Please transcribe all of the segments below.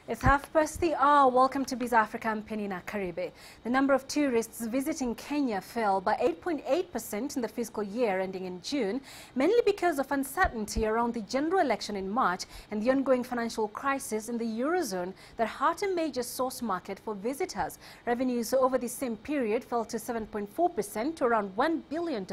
It's 1:30. Welcome to Biz Africa. I'm Penina Karibe. The number of tourists visiting Kenya fell by 8.8% in the fiscal year ending in June, mainly because of uncertainty around the general election in March and the ongoing financial crisis in the Eurozone that hurt a major source market for visitors. Revenues over the same period fell to 7.4% to around $1 billion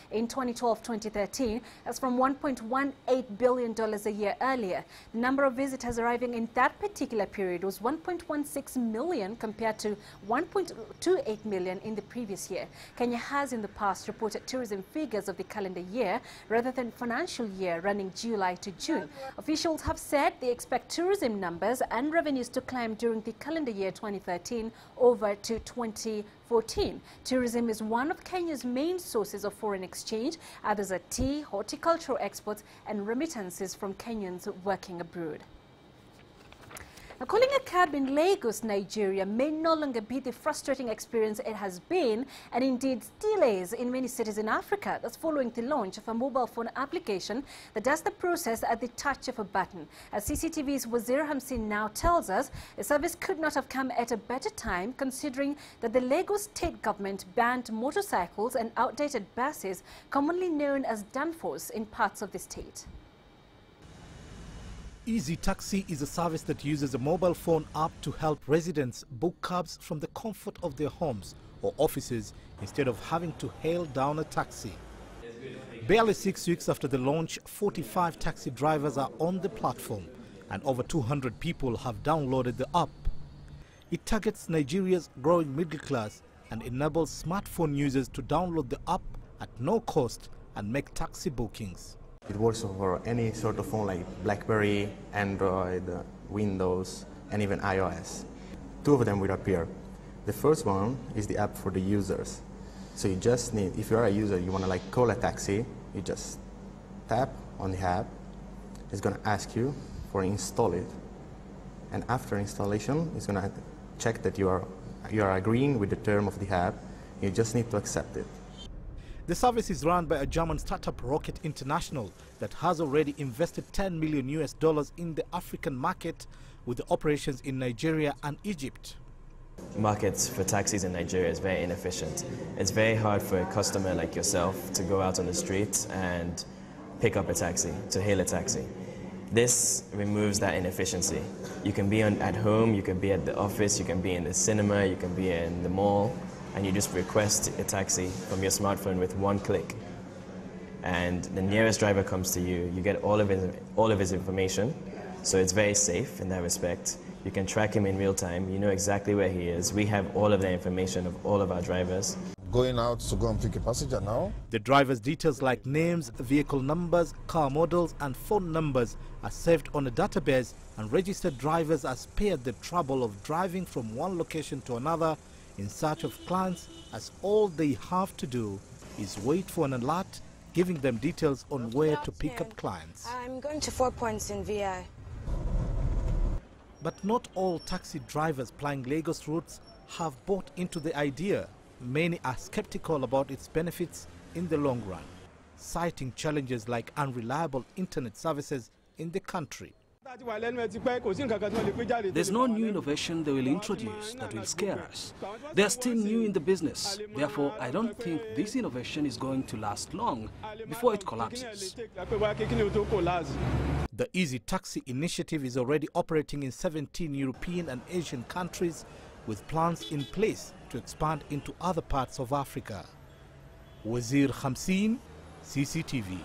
in 2012-2013, as from $1.18 billion a year earlier. The number of visitors arriving in that particular period was 1.16 million compared to 1.28 million in the previous year. Kenya has in the past reported tourism figures of the calendar year rather than financial year running July to June. Officials have said they expect tourism numbers and revenues to climb during the calendar year 2013 over to 2014. Tourism is one of Kenya's main sources of foreign exchange. Others are tea, horticultural exports and remittances from Kenyans working abroad. Now, calling a cab in Lagos, Nigeria may no longer be the frustrating experience it has been, and indeed still is in many cities in Africa. That's following the launch of a mobile phone application that does the process at the touch of a button. As CCTV's Wazir Hamsin now tells us, the service could not have come at a better time, considering that the Lagos state government banned motorcycles and outdated buses, commonly known as danfos, in parts of the state. Easy Taxi is a service that uses a mobile phone app to help residents book cabs from the comfort of their homes or offices instead of having to hail down a taxi. Barely 6 weeks after the launch, 45 taxi drivers are on the platform and over 200 people have downloaded the app. It targets Nigeria's growing middle class and enables smartphone users to download the app at no cost and make taxi bookings. It works over any sort of phone like BlackBerry, Android, Windows, and even iOS. Two of them will appear. The first one is the app for the users. So you just need, if you're a user, you want to call a taxi, you just tap on the app. It's going to ask you for install it. And after installation, it's going to check that you are agreeing with the term of the app. You just need to accept it. The service is run by a German startup, Rocket International, that has already invested $10 million in the African market with the operations in Nigeria and Egypt. Markets for taxis in Nigeria is very inefficient. It's very hard for a customer like yourself to go out on the street and pick up a taxi, to hail a taxi. This removes that inefficiency. You can be at home, you can be at the office, you can be in the cinema, you can be in the mall, and you just request a taxi from your smartphone with one click. And the nearest driver comes to you, you get all of his information, so it's very safe in that respect. You can track him in real time, you know exactly where he is. We have all of the information of all of our drivers. Going out to go and pick a passenger now. The driver's details like names, vehicle numbers, car models and phone numbers are saved on a database, and registered drivers are spared the trouble of driving from one location to another in search of clients, as all they have to do is wait for an alert giving them details on where to pick up clients. I'm going to 4 points in VI. But not all taxi drivers plying Lagos routes have bought into the idea. Many are skeptical about its benefits in the long run, citing challenges like unreliable internet services in the country. There's no new innovation they will introduce that will scare us. They are still new in the business. Therefore, I don't think this innovation is going to last long before it collapses. The Easy Taxi initiative is already operating in 17 European and Asian countries, with plans in place to expand into other parts of Africa. Wazir Hamsin, CCTV.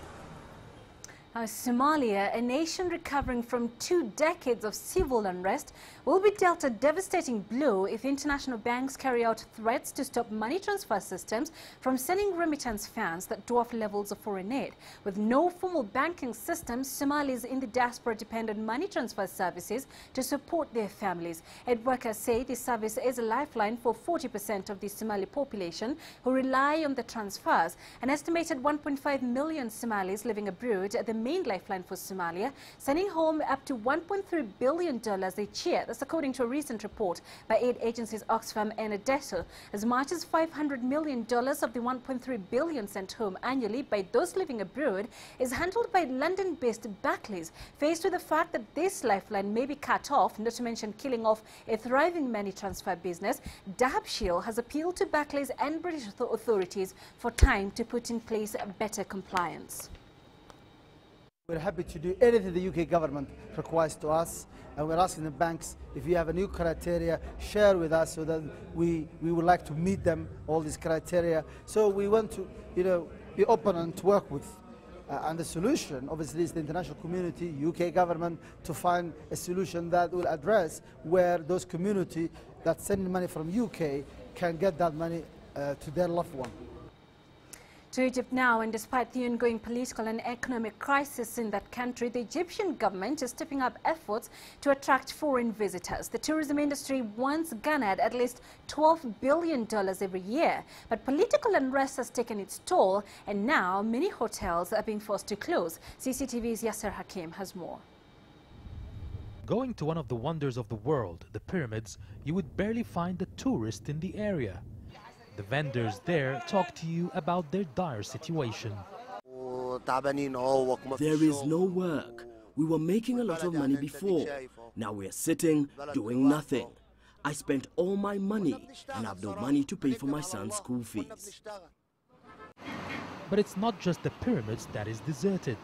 Somalia, a nation recovering from 2 decades of civil unrest, will be dealt a devastating blow if international banks carry out threats to stop money transfer systems from sending remittance funds that dwarf levels of foreign aid. With no formal banking system, Somalis in the diaspora depend on money transfer services to support their families. Aid workers say this service is a lifeline for 40% of the Somali population who rely on the transfers. An estimated 1.5 million Somalis living abroad, the main lifeline for Somalia, sending home up to $1.3 billion each year. That's according to a recent report by aid agencies Oxfam and Adesso. As much as $500 million of the $1.3 billion sent home annually by those living abroad is handled by London-based Barclays. Faced with the fact that this lifeline may be cut off, not to mention killing off a thriving money transfer business, Dahabshiil has appealed to Barclays and British authorities for time to put in place better compliance. We're happy to do anything the UK government requires to us, and we're asking the banks, if you have a new criteria, share with us so that we would like to meet them, all these criteria. So we want to, be open and to work with. And the solution, obviously, is the international community, UK government, to find a solution that will address where those community that send money from UK can get that money to their loved one. To Egypt now, and despite the ongoing political and economic crisis in that country, the Egyptian government is stepping up efforts to attract foreign visitors. The tourism industry once garnered at least $12 billion every year, but political unrest has taken its toll, and now many hotels are being forced to close. CCTV's Yasser Hakim has more. Going to one of the wonders of the world, the pyramids, you would barely find a tourist in the area. The vendors there talk to you about their dire situation. There is no work. We were making a lot of money before. Now we are sitting, doing nothing. I spent all my money and have no money to pay for my son's school fees. But it's not just the pyramids that is deserted.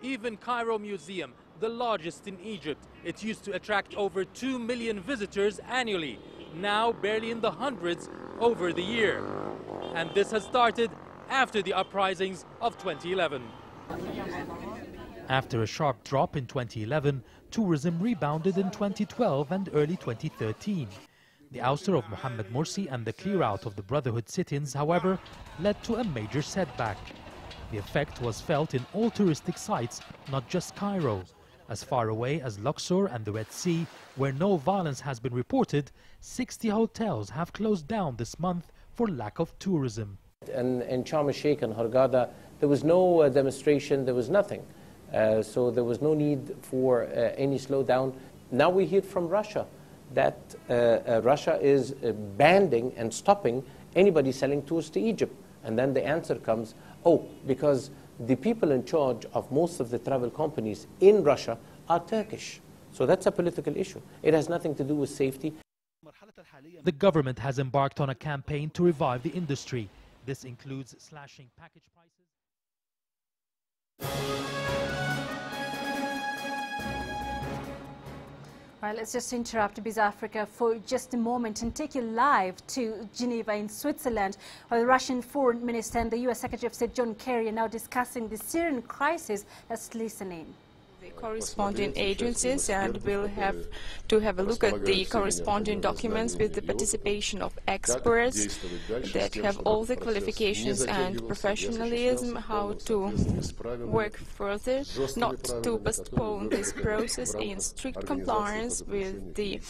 Even Cairo Museum, the largest in Egypt, it used to attract over 2 million visitors annually. Now barely in the hundreds over the year. And this has started after the uprisings of 2011. After a sharp drop in 2011, tourism rebounded in 2012 and early 2013. The ouster of Mohammed Morsi and the clear-out of the Brotherhood sit-ins, however, led to a major setback. The effect was felt in all touristic sites, not just Cairo. As far away as Luxor and the Red Sea, where no violence has been reported, 60 hotels have closed down this month for lack of tourism. In Sharm el-Sheikh and Hurghada, there was no demonstration, there was nothing. So there was no need for any slowdown. Now we hear from Russia that Russia is banning and stopping anybody selling tours to Egypt. And then the answer comes, oh, because the people in charge of most of the travel companies in Russia are Turkish. So that's a political issue. It has nothing to do with safety. The government has embarked on a campaign to revive the industry. This includes slashing package prices. Right, let's just interrupt Biz Africa for just a moment and take you live to Geneva in Switzerland, where the Russian Foreign Minister and the U.S. Secretary of State John Kerry are now discussing the Syrian crisis. Let's listen in. The corresponding agencies, and we'll have to have a look at the corresponding documents with the participation of experts that have all the qualifications and professionalism, how to work further, not to postpone this process in strict compliance with the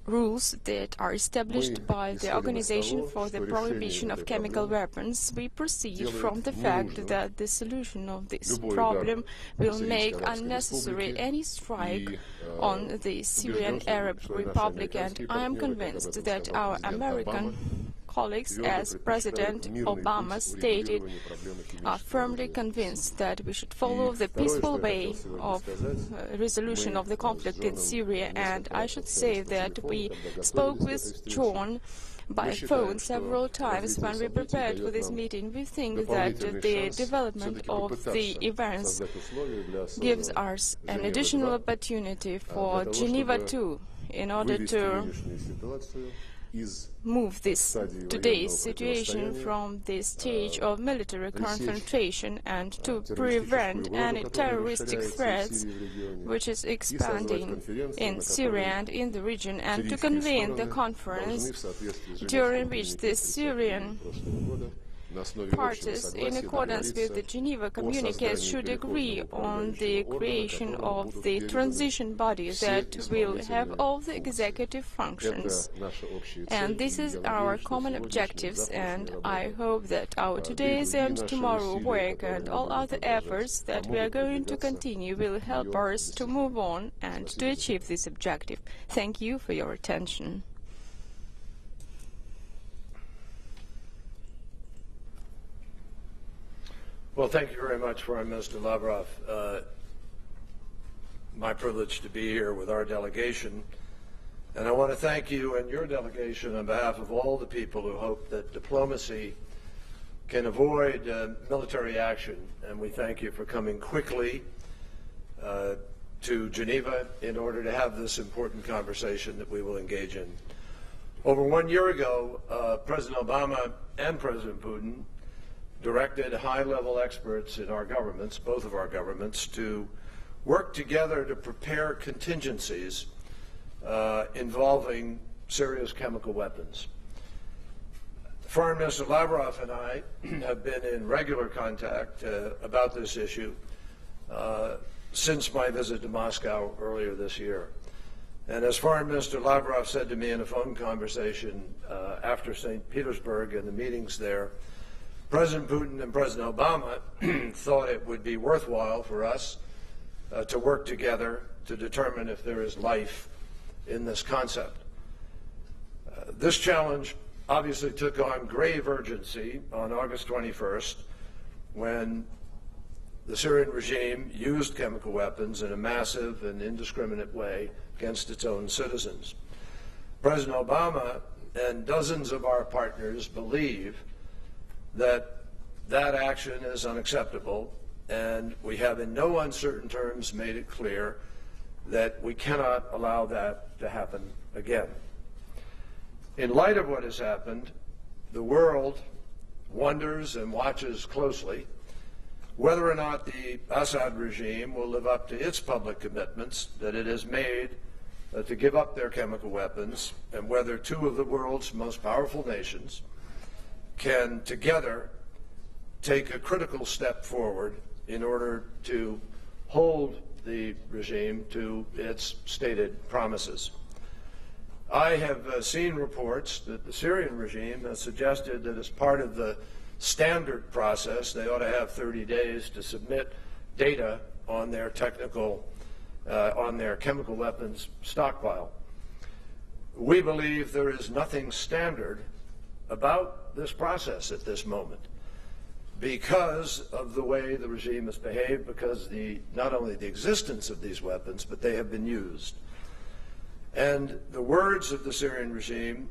rules that are established by the Organization for the Prohibition of Chemical Weapons. We proceed from the fact that the solution of this problem will make unnecessary any strike on the Syrian Arab Republic, and I am convinced that our American colleagues, as President Obama stated, are firmly convinced that we should follow the peaceful way of resolution of the conflict in Syria. And I should say that we spoke with John by phone several times when we prepared for this meeting. We think that the development of the events gives us an additional opportunity for Geneva too, in order to move this today's situation from the stage of military confrontation and to prevent any terroristic threats which is expanding in Syria and in the region, and to convene the conference during which the Syrian Parties, in accordance with the Geneva communiques, should agree on the creation of the transition body that will have all the executive functions. And this is our common objectives, and I hope that our today's and tomorrow work and all other efforts that we are going to continue will help us to move on and to achieve this objective. Thank you for your attention. Well, thank you very much, Foreign Minister Lavrov. My privilege to be here with our delegation. And I want to thank you and your delegation on behalf of all the people who hope that diplomacy can avoid military action. And we thank you for coming quickly to Geneva in order to have this important conversation that we will engage in. Over 1 year ago, President Obama and President Putin directed high-level experts in our governments, both of our governments, to work together to prepare contingencies involving serious chemical weapons. Foreign Minister Lavrov and I have been in regular contact about this issue since my visit to Moscow earlier this year. And as Foreign Minister Lavrov said to me in a phone conversation after St. Petersburg and the meetings there, President Putin and President Obama thought it would be worthwhile for us to work together to determine if there is life in this concept. This challenge obviously took on grave urgency on August 21st when the Syrian regime used chemical weapons in a massive and indiscriminate way against its own citizens. President Obama and dozens of our partners believe that that action is unacceptable, and we have in no uncertain terms made it clear that we cannot allow that to happen again. In light of what has happened, the world wonders and watches closely whether or not the Assad regime will live up to its public commitments that it has made to give up their chemical weapons, and whether two of the world's most powerful nations can together take a critical step forward in order to hold the regime to its stated promises. I have seen reports that the Syrian regime has suggested that as part of the standard process, they ought to have 30 days to submit data on their on their chemical weapons stockpile. We believe there is nothing standard about this process at this moment because of the way the regime has behaved, because not only the existence of these weapons, but they have been used. And the words of the Syrian regime,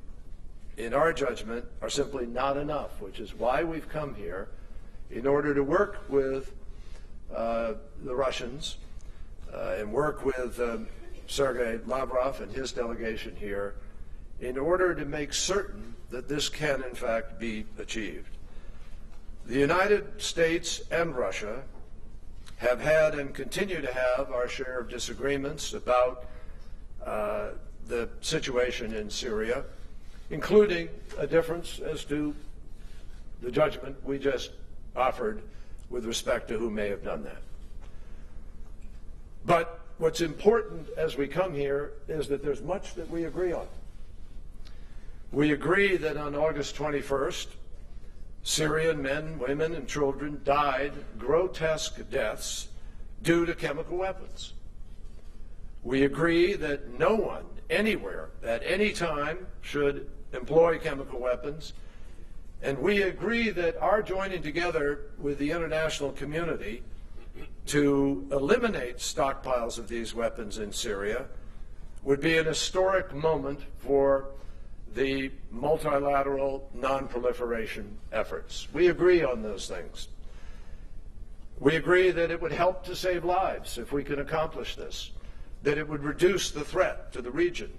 in our judgment, are simply not enough, which is why we've come here in order to work with the Russians and work with Sergei Lavrov and his delegation here in order to make certain that this can, in fact, be achieved. The United States and Russia have had and continue to have our share of disagreements about the situation in Syria, including a difference as to the judgment we just offered with respect to who may have done that. But what's important as we come here is that there's much that we agree on. We agree that on August 21st, Syrian men, women, and children died grotesque deaths due to chemical weapons. We agree that no one, anywhere, at any time, should employ chemical weapons. And we agree that our joining together with the international community to eliminate stockpiles of these weapons in Syria would be an historic moment for the multilateral non-proliferation efforts. We agree on those things. We agree that it would help to save lives if we could accomplish this, that it would reduce the threat to the region,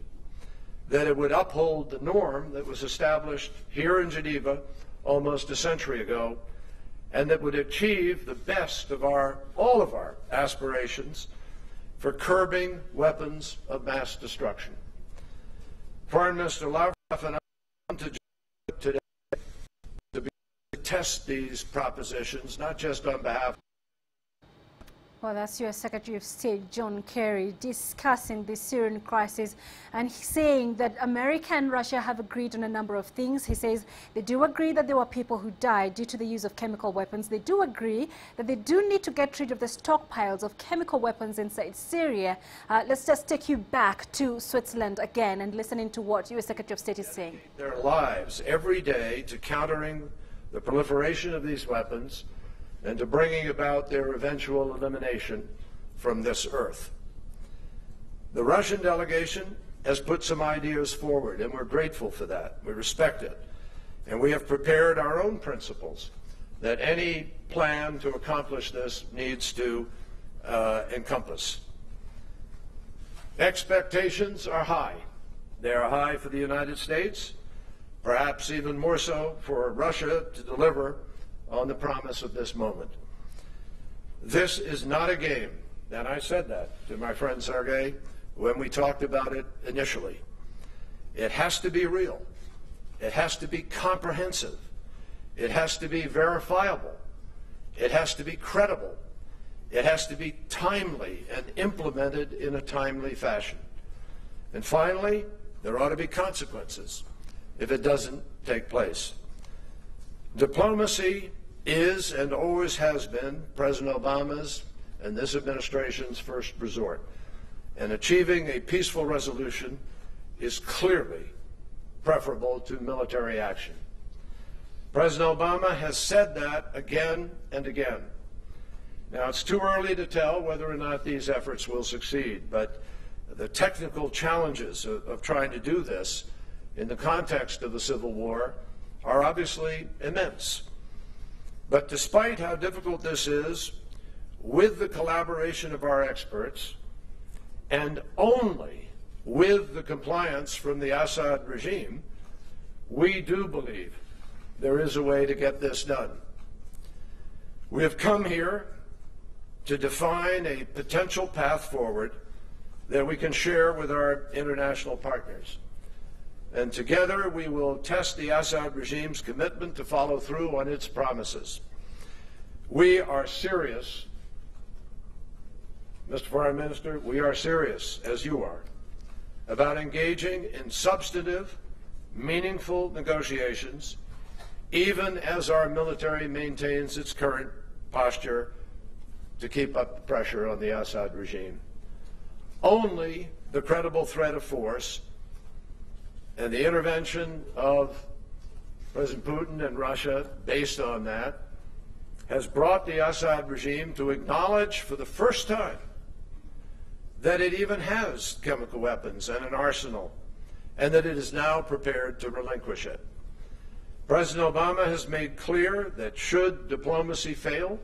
that it would uphold the norm that was established here in Geneva almost a century ago, and that would achieve the best of all of our aspirations for curbing weapons of mass destruction. Foreign Minister Lavrov and I come to today to be test these propositions, not just on behalf. Well, that's U.S. Secretary of State John Kerry discussing the Syrian crisis, and he's saying that America and Russia have agreed on a number of things. He says they do agree that there were people who died due to the use of chemical weapons. They do agree that they do need to get rid of the stockpiles of chemical weapons inside Syria. Let's just take you back to Switzerland again and listen into what U.S. Secretary of State is saying. Their lives every day to countering the proliferation of these weapons and to bringing about their eventual elimination from this earth. The Russian delegation has put some ideas forward, and we're grateful for that. We respect it. And we have prepared our own principles that any plan to accomplish this needs to encompass. Expectations are high. They are high for the United States, perhaps even more so for Russia to deliver on the promise of this moment. This is not a game, and I said that to my friend Sergei when we talked about it initially. It has to be real. It has to be comprehensive. It has to be verifiable. It has to be credible. It has to be timely and implemented in a timely fashion. And finally, there ought to be consequences if it doesn't take place. Diplomacy is and always has been President Obama's and this administration's first resort. And achieving a peaceful resolution is clearly preferable to military action. President Obama has said that again and again. Now, it's too early to tell whether or not these efforts will succeed, but the technical challenges of trying to do this in the context of the Civil War are obviously immense. But despite how difficult this is, with the collaboration of our experts, and only with the compliance from the Assad regime, we do believe there is a way to get this done. We have come here to define a potential path forward that we can share with our international partners. And together we will test the Assad regime's commitment to follow through on its promises. We are serious, Mr. Foreign Minister, we are serious, as you are, about engaging in substantive, meaningful negotiations, even as our military maintains its current posture to keep up the pressure on the Assad regime. Only the credible threat of force and the intervention of President Putin and Russia, based on that, has brought the Assad regime to acknowledge for the first time that it even has chemical weapons and an arsenal, and that it is now prepared to relinquish it. President Obama has made clear that should diplomacy fail,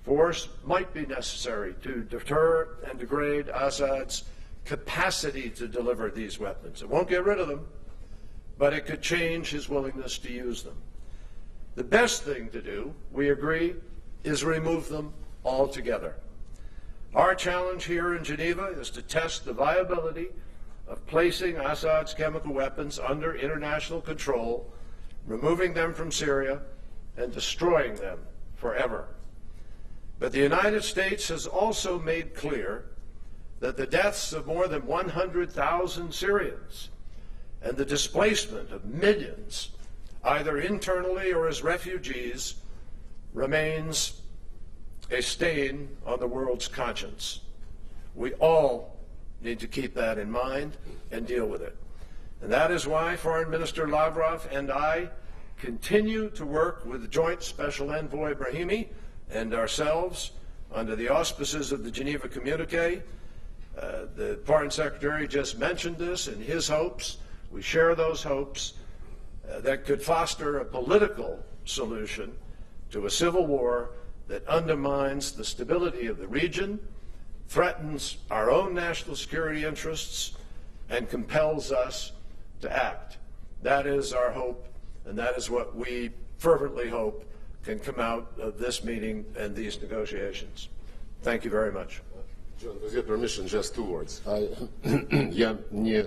force might be necessary to deter and degrade Assad's capacity to deliver these weapons. It won't get rid of them, but it could change his willingness to use them. The best thing to do, we agree, is remove them altogether. Our challenge here in Geneva is to test the viability of placing Assad's chemical weapons under international control, removing them from Syria, and destroying them forever. But the United States has also made clear that the deaths of more than 100,000 Syrians and the displacement of millions, either internally or as refugees, remains a stain on the world's conscience. We all need to keep that in mind and deal with it. And that is why Foreign Minister Lavrov and I continue to work with Joint Special Envoy Brahimi and ourselves under the auspices of the Geneva Communique. The Foreign Secretary just mentioned this in his hopes. We share those hopes that could foster a political solution to a civil war that undermines the stability of the region, threatens our own national security interests, and compels us to act. That is our hope, and that is what we fervently hope can come out of this meeting and these negotiations. Thank you very much. John, with your permission, just two words. Я не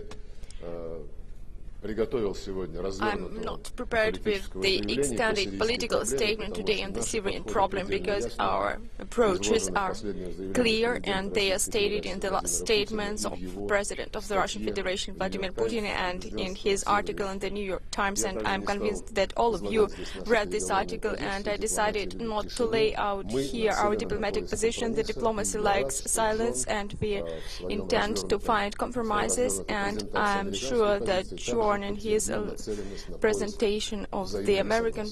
I'm not prepared with the extended political statement today on the Syrian problem because our approaches are clear and they are stated in the last statements of President of the Russian Federation, Vladimir Putin, and in his article in the New York Times. And I'm convinced that all of you read this article, and I decided not to lay out here our diplomatic position. The diplomacy likes silence, and we intend to find compromises, and I'm sure that John in his presentation of the American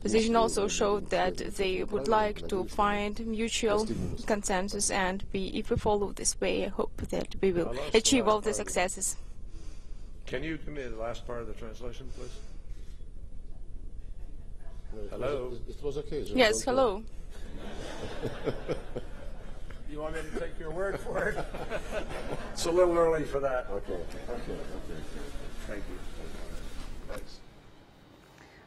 position also showed that they would like to find mutual consensus, and if we follow this way, I hope that we will achieve all the successes. Can you give me the last part of the translation, please? Hello? Yes, hello. You want me to take your word for it? It's a little early for that. Okay. Thank you. Thanks.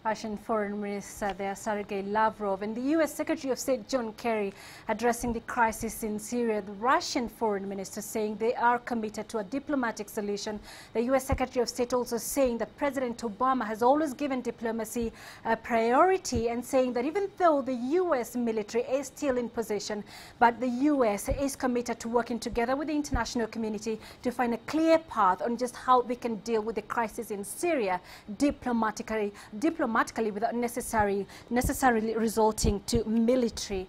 Russian Foreign Minister there, Sergei Lavrov, and the U.S. Secretary of State John Kerry addressing the crisis in Syria. The Russian Foreign Minister saying they are committed to a diplomatic solution. The U.S. Secretary of State also saying that President Obama has always given diplomacy a priority, and saying that even though the U.S. military is still in position, but the U.S. is committed to working together with the international community to find a clear path on just how we can deal with the crisis in Syria diplomatically without necessarily resorting to military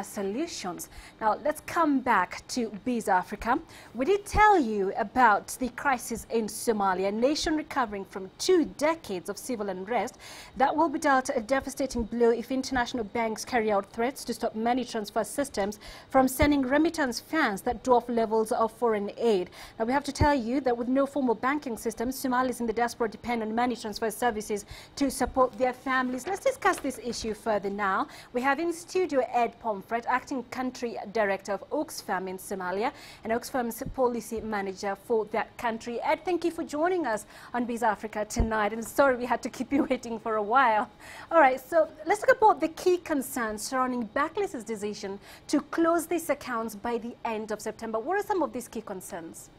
solutions. Now let's come back to Biz Africa. We did tell you about the crisis in Somalia, a nation recovering from 2 decades of civil unrest that will be dealt a devastating blow if international banks carry out threats to stop money transfer systems from sending remittance funds that dwarf levels of foreign aid. Now we have to tell you that with no formal banking system, Somalis in the diaspora depend on money transfer services to support their families. Let's discuss this issue further now. We have in studio Ed Pomfret, Acting Country Director of Oxfam in Somalia and Oxfam's Policy Manager for that country. Ed, thank you for joining us on Biz Africa tonight, and sorry we had to keep you waiting for a while. All right, so let's talk about the key concerns surrounding Barclays' decision to close these accounts by the end of September. What are some of these key concerns?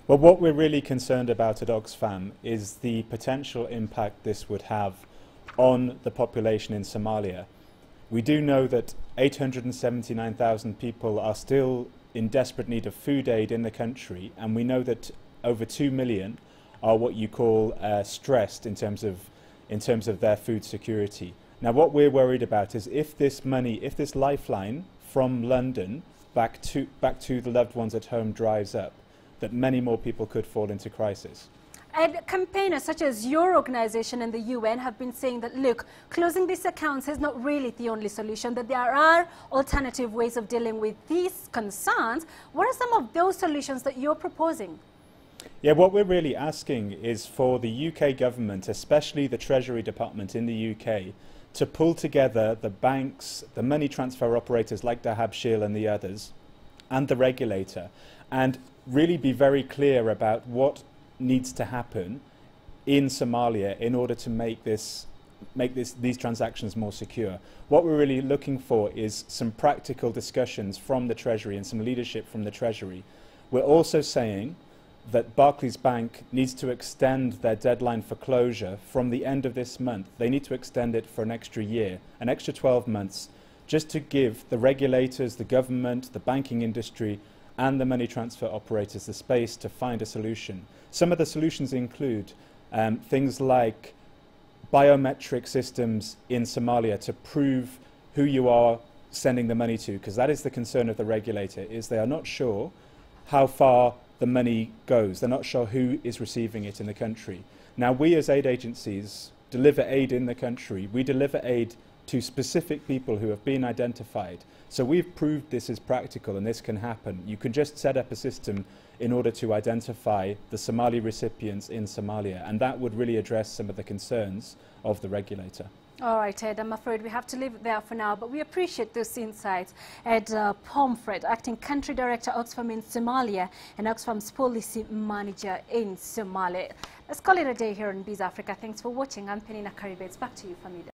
Well, what we're really concerned about at Oxfam is the potential impact this would have on the population in Somalia. We do know that 879,000 people are still in desperate need of food aid in the country, and we know that over 2 million are what you call stressed in terms of their food security. Now, what we're worried about is if this money, if this lifeline from London back to the loved ones at home dries up, that many more people could fall into crisis. And campaigners such as your organization and the UN have been saying that, look, closing these accounts is not really the only solution, that there are alternative ways of dealing with these concerns. What are some of those solutions that you're proposing? Yeah, what we're really asking is for the UK government, especially the Treasury Department in the UK, to pull together the banks, the money transfer operators like Dahabshil and the others, and the regulator, and really be very clear about what needs to happen in Somalia in order to make these transactions more secure. What we're really looking for is some practical discussions from the Treasury and some leadership from the Treasury. We're also saying that Barclays Bank needs to extend their deadline for closure from the end of this month. They need to extend it for an extra year, an extra 12 months, just to give the regulators, the government, the banking industry and the money transfer operators the space to find a solution. Some of the solutions include things like biometric systems in Somalia to prove who you are sending the money to, because that is the concern of the regulator, is they are not sure how far the money goes. They're not sure who is receiving it in the country. Now, we as aid agencies deliver aid in the country. We deliver aid to specific people who have been identified. So we've proved this is practical and this can happen. You can just set up a system in order to identify the Somali recipients in Somalia, and that would really address some of the concerns of the regulator. All right, Ed, I'm afraid we have to leave it there for now, but we appreciate those insights. Ed Pomfret, Acting Country Director, Oxfam in Somalia, and Oxfam's Policy Manager in Somalia. Let's call it a day here on Biz Africa. Thanks for watching. I'm Penina Karibe. It's back to you, Famida.